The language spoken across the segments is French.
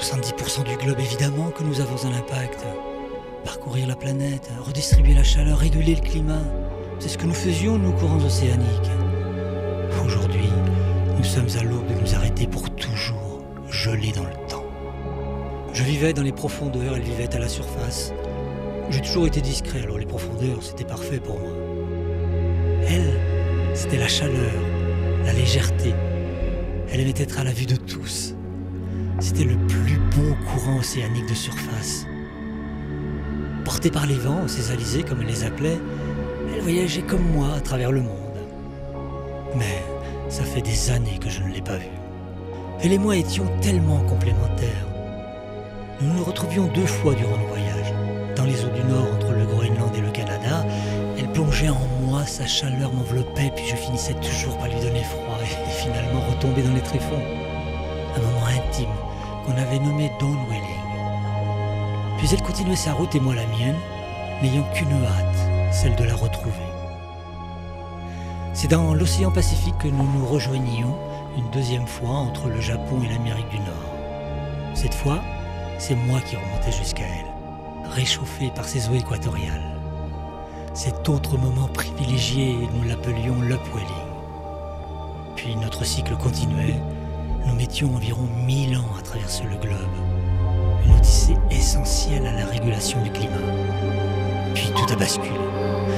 70% du globe, évidemment que nous avons un impact. Parcourir la planète, redistribuer la chaleur, réguler le climat. C'est ce que nous faisions, nous, courants océaniques. Aujourd'hui, nous sommes à l'aube de nous arrêter pour toujours, gelés dans le temps. Je vivais dans les profondeurs, elle vivait à la surface. J'ai toujours été discret, alors les profondeurs, c'était parfait pour moi. Elle, c'était la chaleur, la légèreté. Elle aimait être à la vue de tous. C'était le plus bon courant océanique de surface. Portée par les vents, ces alizés comme elle les appelait, elle voyageait comme moi à travers le monde. Mais ça fait des années que je ne l'ai pas vue. Elle et moi étions tellement complémentaires. Nous nous retrouvions 2 fois durant le voyage. Dans les eaux du Nord, entre le Groenland et le Canada, elle plongeait en moi, sa chaleur m'enveloppait, puis je finissais toujours par lui donner froid et finalement retomber dans les tréfonds. Un moment intime qu'on avait nommé Dawn Whaling. Puis elle continuait sa route et moi la mienne, n'ayant qu'une hâte, celle de la retrouver. C'est dans l'océan Pacifique que nous nous rejoignions une 2e fois entre le Japon et l'Amérique du Nord. Cette fois, c'est moi qui remontais jusqu'à elle, réchauffé par ses eaux équatoriales. Cet autre moment privilégié, nous l'appelions l'upwelling. Puis notre cycle continuait, nous mettions environ 1000 ans à traverser le globe. Une odyssée essentielle à la régulation du climat. Puis tout a basculé.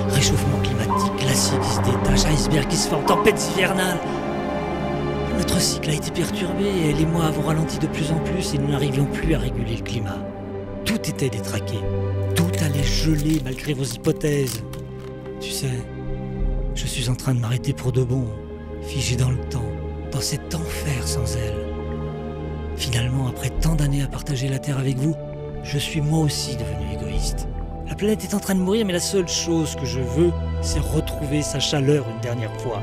Réchauffement climatique, glaciers qui se détachent, icebergs qui se forment, tempêtes hivernales. Notre cycle a été perturbé, elle et moi avons ralenti de plus en plus et nous n'arrivions plus à réguler le climat. Tout était détraqué. Tout allait geler malgré vos hypothèses. Tu sais, je suis en train de m'arrêter pour de bon, figé dans le temps, dans cet enfer sans elle. Finalement, après tant d'années à partager la Terre avec vous, je suis moi aussi devenu égoïste. La planète est en train de mourir, mais la seule chose que je veux, c'est retrouver sa chaleur une dernière fois.